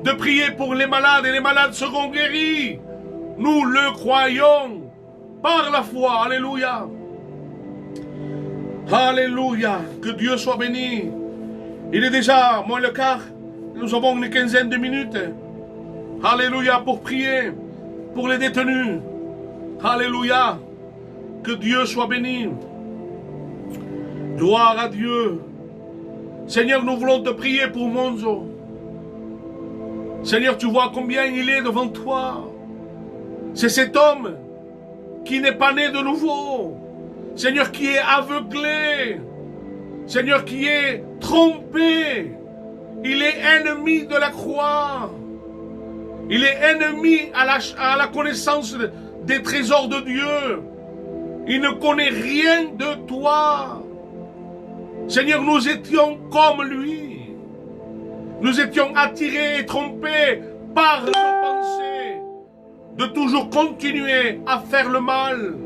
De prier pour les malades et les malades seront guéris. Nous le croyons. Par la foi. Alléluia. Alléluia. Que Dieu soit béni. Il est déjà moins le quart. Nous avons une quinzaine de minutes. Alléluia. Pour prier pour les détenus. Alléluia. Que Dieu soit béni. Gloire à Dieu. Seigneur, nous voulons te prier pour Monzo. Seigneur, tu vois combien il est devant toi. C'est cet homme qui n'est pas né de nouveau. Seigneur, qui est aveuglé. Seigneur, qui est trompé. Il est ennemi de la croix. Il est ennemi à la connaissance des trésors de Dieu. Il ne connaît rien de toi. Seigneur, nous étions comme lui. Nous étions attirés et trompés par nos pensées de toujours continuer à faire le mal.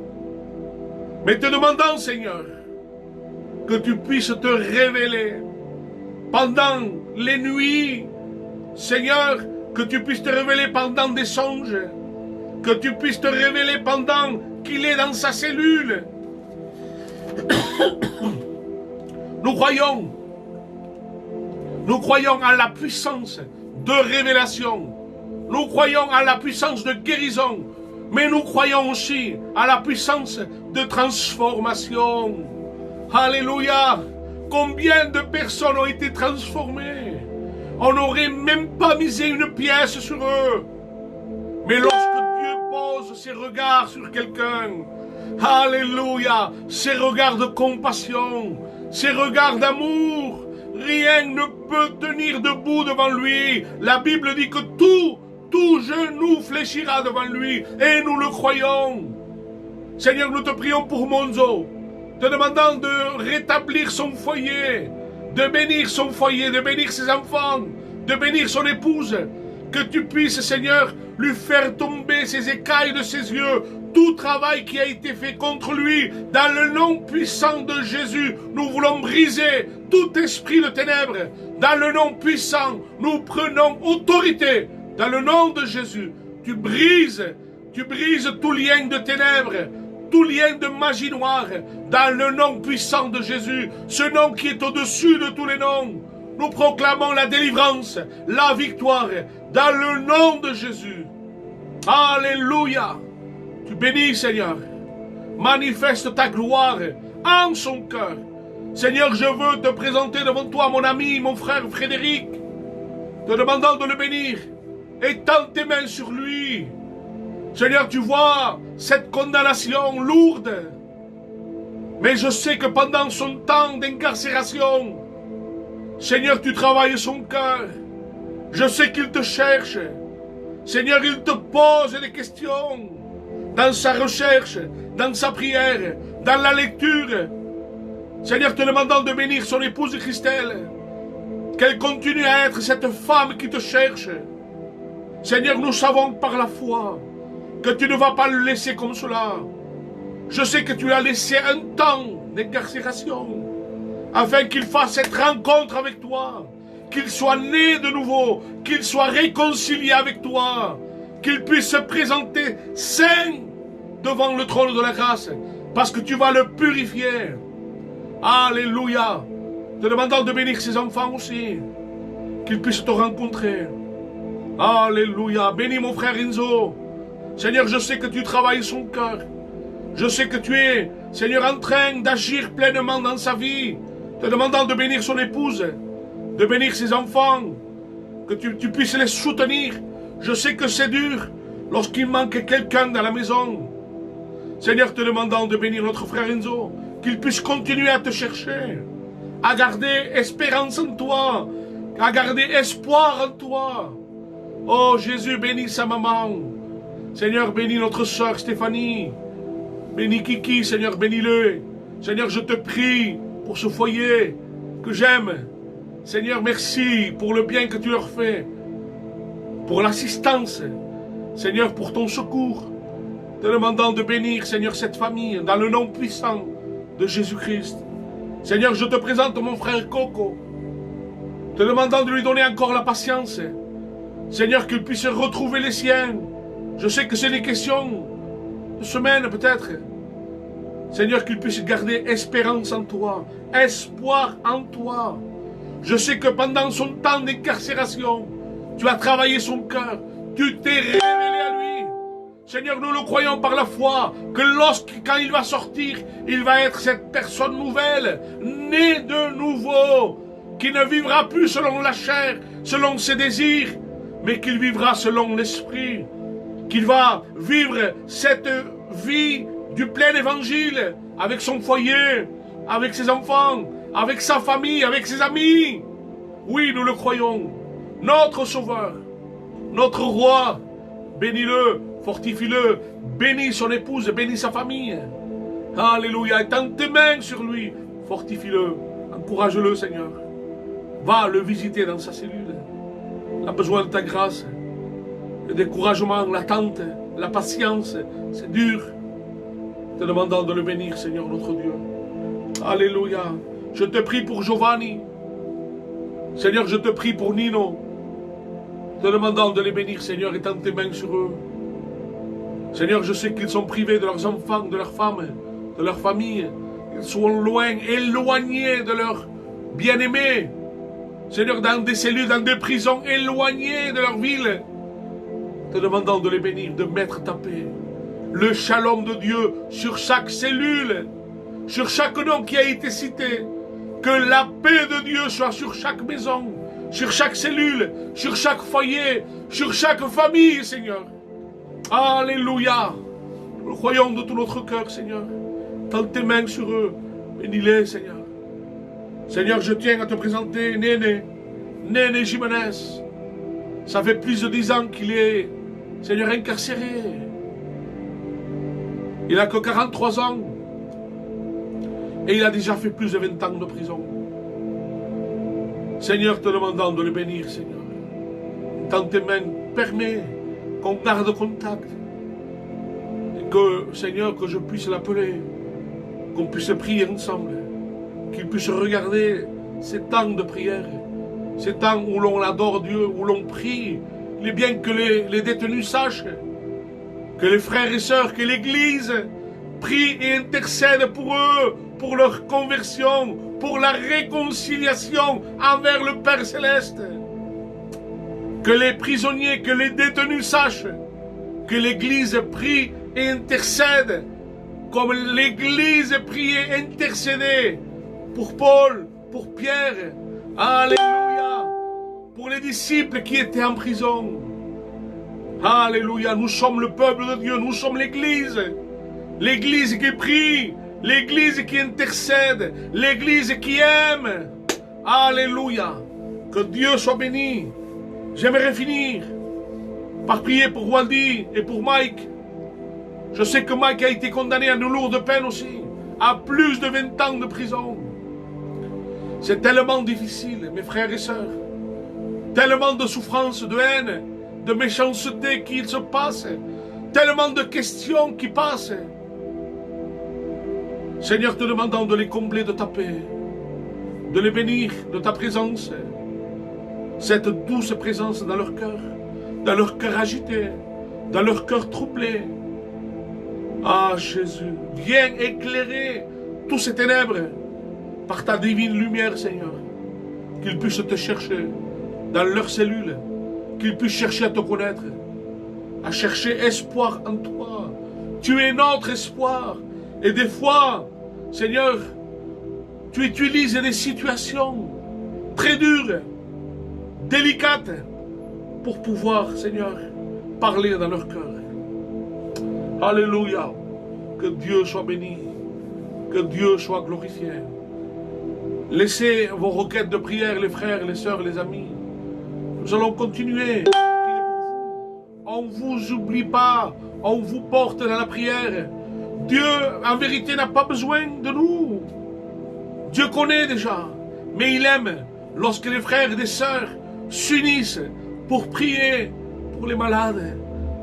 Mais te demandons, Seigneur, que tu puisses te révéler pendant les nuits. Seigneur, que tu puisses te révéler pendant des songes. Que tu puisses te révéler pendant qu'il est dans sa cellule. Nous croyons à la puissance de révélation. Nous croyons à la puissance de guérison. Mais nous croyons aussi à la puissance de transformation. Alléluia. Combien de personnes ont été transformées? On n'aurait même pas misé une pièce sur eux. Mais lorsque Dieu pose ses regards sur quelqu'un, alléluia, ses regards de compassion, ses regards d'amour, rien ne peut tenir debout devant lui. La Bible dit que tout genou fléchira devant lui, et nous le croyons. Seigneur, nous te prions pour Monzo, te demandant de rétablir son foyer, de bénir son foyer, de bénir ses enfants, de bénir son épouse, que tu puisses, Seigneur, lui faire tomber ses écailles de ses yeux tout travail qui a été fait contre lui, dans le nom puissant de Jésus, nous voulons briser tout esprit de ténèbres. Dans le nom puissant, nous prenons autorité. Dans le nom de Jésus, tu brises tout lien de ténèbres, tout lien de magie noire. Dans le nom puissant de Jésus, ce nom qui est au-dessus de tous les noms, nous proclamons la délivrance, la victoire, dans le nom de Jésus. Alléluia. Tu bénis, Seigneur. Manifeste ta gloire en son cœur. Seigneur, je veux te présenter devant toi mon ami, mon frère Frédéric, te demandant de le bénir. Étends tes mains sur lui. Seigneur, tu vois cette condamnation lourde. Mais je sais que pendant son temps d'incarcération, Seigneur, tu travailles son cœur. Je sais qu'il te cherche. Seigneur, il te pose des questions. Dans sa recherche, dans sa prière, dans la lecture. Seigneur, te demandant de bénir son épouse Christelle, qu'elle continue à être cette femme qui te cherche. Seigneur, nous savons par la foi que tu ne vas pas le laisser comme cela. Je sais que tu l'as laissé un temps d'incarcération, afin qu'il fasse cette rencontre avec toi, qu'il soit né de nouveau, qu'il soit réconcilié avec toi, qu'il puisse se présenter saint devant le trône de la grâce, parce que tu vas le purifier. Alléluia. Te demandant de bénir ses enfants aussi, qu'ils puissent te rencontrer. Alléluia. Bénis mon frère Enzo. Seigneur, je sais que tu travailles son cœur. Je sais que tu es, Seigneur, en train d'agir pleinement dans sa vie, te demandant de bénir son épouse, de bénir ses enfants, que tu puisses les soutenir. Je sais que c'est dur lorsqu'il manque quelqu'un dans la maison. Seigneur, te demandant de bénir notre frère Enzo, qu'il puisse continuer à te chercher, à garder espérance en toi, à garder espoir en toi. Oh Jésus, bénis sa maman. Seigneur, bénis notre sœur Stéphanie. Bénis Kiki, Seigneur, bénis-le. Seigneur, je te prie pour ce foyer que j'aime. Seigneur, merci pour le bien que tu leur fais, pour l'assistance. Seigneur, pour ton secours. Te demandant de bénir, Seigneur, cette famille, dans le nom puissant de Jésus-Christ. Seigneur, je te présente mon frère Coco, te demandant de lui donner encore la patience. Seigneur, qu'il puisse retrouver les siens. Je sais que c'est des questions de semaines peut-être. Seigneur, qu'il puisse garder espérance en toi, espoir en toi. Je sais que pendant son temps d'incarcération, tu as travaillé son cœur, tu t'es révélé à lui. Seigneur, nous le croyons par la foi, que quand il va sortir, il va être cette personne nouvelle, née de nouveau, qui ne vivra plus selon la chair, selon ses désirs, mais qu'il vivra selon l'esprit, qu'il va vivre cette vie du plein évangile, avec son foyer, avec ses enfants, avec sa famille, avec ses amis. Oui, nous le croyons. Notre Sauveur, notre Roi, bénis-le, fortifie-le, bénis son épouse, bénis sa famille. Alléluia, étends tes mains sur lui, fortifie-le, encourage-le, Seigneur. Va le visiter dans sa cellule. Il a besoin de ta grâce, le découragement, l'attente, la patience, c'est dur. Te demandant de le bénir, Seigneur notre Dieu. Alléluia. Je te prie pour Giovanni. Seigneur, je te prie pour Nino. Te demandant de les bénir, Seigneur, étends tes mains sur eux. Seigneur, je sais qu'ils sont privés de leurs enfants, de leurs femmes, de leur famille. Ils sont loin, éloignés de leurs bien-aimés. Seigneur, dans des cellules, dans des prisons, éloignés de leur ville. Te demandant de les bénir, de mettre ta paix. Le shalom de Dieu sur chaque cellule, sur chaque nom qui a été cité. Que la paix de Dieu soit sur chaque maison, sur chaque cellule, sur chaque foyer, sur chaque famille, Seigneur. Alléluia. Nous le croyons de tout notre cœur, Seigneur. Tends tes mains sur eux. Bénis-les, Seigneur. Seigneur, je tiens à te présenter Néné Jiménez. Ça fait plus de 10 ans qu'il est, Seigneur, incarcéré. Il n'a que 43 ans. Et il a déjà fait plus de 20 ans de prison. Seigneur, te demandant de le bénir, Seigneur. Dans tes mains, permets qu'on garde contact. Et Que, Seigneur, que je puisse l'appeler, qu'on puisse prier ensemble, qu'il puisse regarder ces temps de prière, ces temps où l'on adore Dieu, où l'on prie. Il est bien que les détenus sachent, que les frères et sœurs, que l'Église prie et intercède pour eux, pour leur conversion, pour la réconciliation envers le Père Céleste. Que les prisonniers, que les détenus sachent que l'Église prie et intercède, comme l'Église prie et intercédait pour Paul, pour Pierre, alléluia, pour les disciples qui étaient en prison. Alléluia, nous sommes le peuple de Dieu, nous sommes l'Église. L'Église qui prie, l'Église qui intercède, l'Église qui aime. Alléluia, que Dieu soit béni. J'aimerais finir par prier pour Waldy et pour Mike. Je sais que Mike a été condamné à une lourde peine aussi, à plus de 20 ans de prison. C'est tellement difficile, mes frères et sœurs. Tellement de souffrances, de haine, de méchanceté qui se passe. Tellement de questions qui passent. Seigneur, te demandant de les combler de ta paix, de les bénir de ta présence. Cette douce présence dans leur cœur agité, dans leur cœur troublé. Ah Jésus, viens éclairer tous ces ténèbres par ta divine lumière, Seigneur. Qu'ils puissent te chercher dans leurs cellules, qu'ils puissent chercher à te connaître, à chercher espoir en toi. Tu es notre espoir. Et des fois, Seigneur, tu utilises des situations très dures, délicates, pour pouvoir, Seigneur, parler dans leur cœur. Alléluia. Que Dieu soit béni. Que Dieu soit glorifié. Laissez vos requêtes de prière, les frères, les sœurs, les amis. Nous allons continuer. On ne vous oublie pas. On vous porte dans la prière. Dieu, en vérité, n'a pas besoin de nous. Dieu connaît déjà. Mais il aime lorsque les frères et les sœurs s'unissent pour prier pour les malades,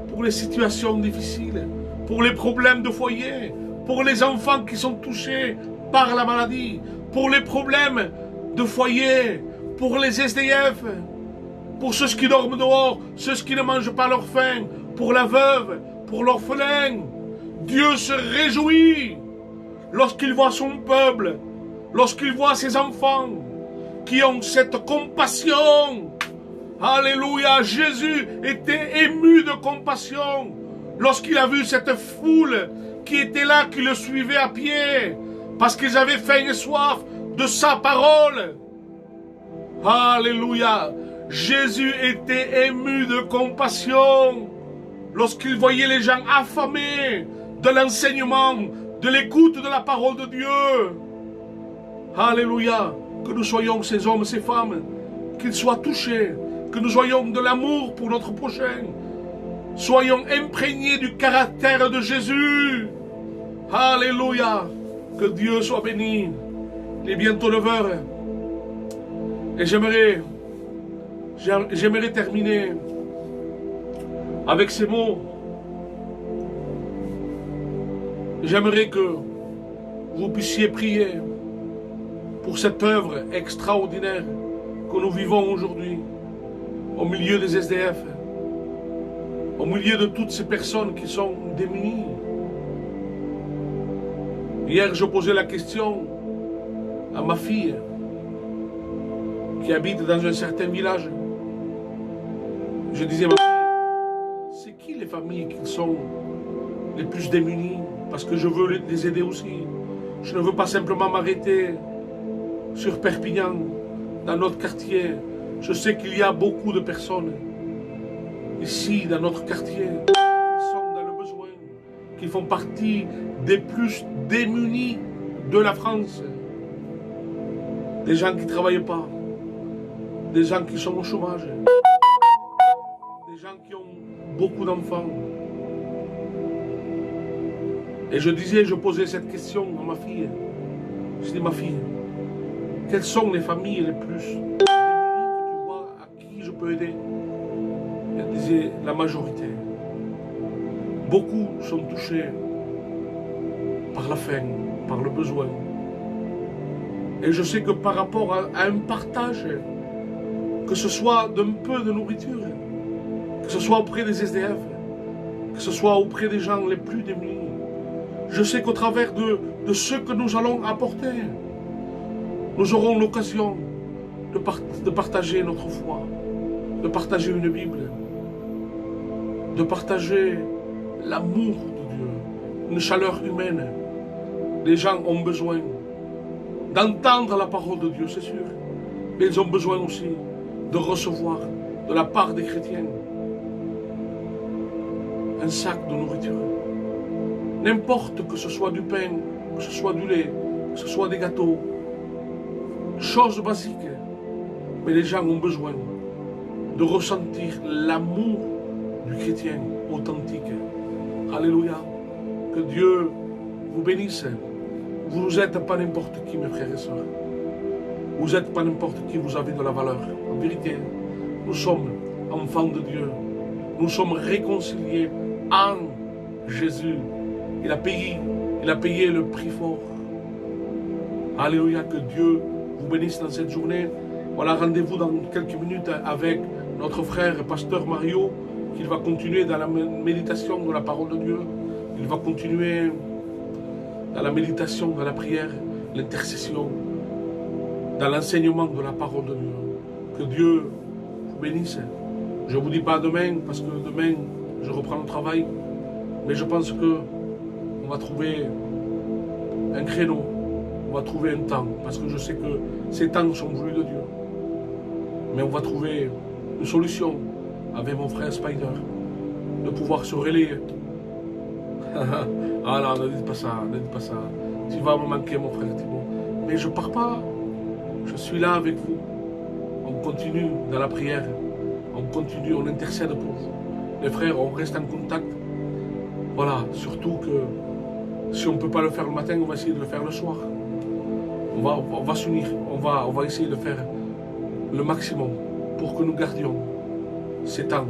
pour les situations difficiles, pour les problèmes de foyer, pour les enfants qui sont touchés par la maladie, pour les problèmes de foyer, pour les SDF, pour ceux qui dorment dehors, ceux qui ne mangent pas leur faim, pour la veuve, pour l'orphelin. Dieu se réjouit lorsqu'il voit son peuple, lorsqu'il voit ses enfants qui ont cette compassion. Alléluia, Jésus était ému de compassion lorsqu'il a vu cette foule qui était là, qui le suivait à pied, parce qu'ils avaient faim et soif de sa parole. Alléluia, Jésus était ému de compassion lorsqu'il voyait les gens affamés de l'enseignement, de l'écoute de la parole de Dieu. Alléluia, que nous soyons ces hommes, ces femmes, qu'ils soient touchés, que nous soyons de l'amour pour notre prochain. Soyons imprégnés du caractère de Jésus. Alléluia. Que Dieu soit béni. Il est bientôt 9h. Et j'aimerais terminer avec ces mots. J'aimerais que vous puissiez prier pour cette œuvre extraordinaire que nous vivons aujourd'hui, au milieu des SDF, au milieu de toutes ces personnes qui sont démunies. Hier, je posais la question à ma fille, qui habite dans un certain village. Je disais, ma fille, c'est qui les familles qui sont les plus démunies? Parce que je veux les aider aussi. Je ne veux pas simplement m'arrêter sur Perpignan, dans notre quartier. Je sais qu'il y a beaucoup de personnes ici, dans notre quartier, qui sont dans le besoin, qui font partie des plus démunis de la France. Des gens qui ne travaillent pas, des gens qui sont au chômage, des gens qui ont beaucoup d'enfants. Et je posais cette question à ma fille. Je dis, ma fille, quelles sont les familles les plus démunies que tu vois, à qui je peux aider? Elle disait, la majorité. Beaucoup sont touchés par la faim, par le besoin. Et je sais que par rapport à un partage, que ce soit d'un peu de nourriture, que ce soit auprès des SDF, que ce soit auprès des gens les plus démunis, je sais qu'au travers de ce que nous allons apporter, nous aurons l'occasion de partager notre foi, de partager une Bible, de partager l'amour de Dieu, une chaleur humaine. Les gens ont besoin d'entendre la parole de Dieu, c'est sûr, mais ils ont besoin aussi de recevoir de la part des chrétiens un sac de nourriture. N'importe que ce soit du pain, que ce soit du lait, que ce soit des gâteaux, choses basiques, mais les gens ont besoin de ressentir l'amour du chrétien authentique. Alléluia. Que Dieu vous bénisse. Vous n'êtes pas n'importe qui, mes frères et sœurs. Vous n'êtes pas n'importe qui, vous avez de la valeur. En vérité, nous sommes enfants de Dieu. Nous sommes réconciliés en Jésus. Il a payé le prix fort. Alléluia, que Dieu vous bénisse dans cette journée. Voilà, rendez-vous dans quelques minutes avec notre frère pasteur Mario, qui va continuer dans la méditation de la parole de Dieu. Il va continuer dans la méditation, dans la prière, l'intercession, dans l'enseignement de la parole de Dieu. Que Dieu vous bénisse. Je ne vous dis pas demain, parce que demain, je reprends le travail. Mais je pense que on va trouver un créneau, on va trouver un temps, parce que je sais que ces temps sont voulus de Dieu. Mais on va trouver une solution avec mon frère Spider, de pouvoir se relayer. Ah là, ne dites pas ça, ne dites pas ça. Tu vas me manquer, mon frère Thibaut. Mais je ne pars pas. Je suis là avec vous. On continue dans la prière. On continue, on intercède pour vous. Les frères, on reste en contact. Voilà, surtout que si on ne peut pas le faire le matin, on va essayer de le faire le soir. On va s'unir. On va essayer de faire le maximum pour que nous gardions ces temps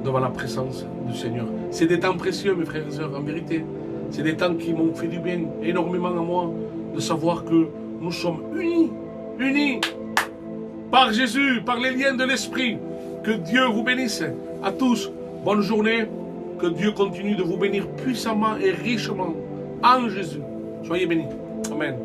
devant la présence du Seigneur. C'est des temps précieux, mes frères et sœurs, en vérité. C'est des temps qui m'ont fait du bien énormément à moi, de savoir que nous sommes unis par Jésus, par les liens de l'Esprit. Que Dieu vous bénisse à tous. Bonne journée. Que Dieu continue de vous bénir puissamment et richement en Jésus. Soyez bénis. Amen.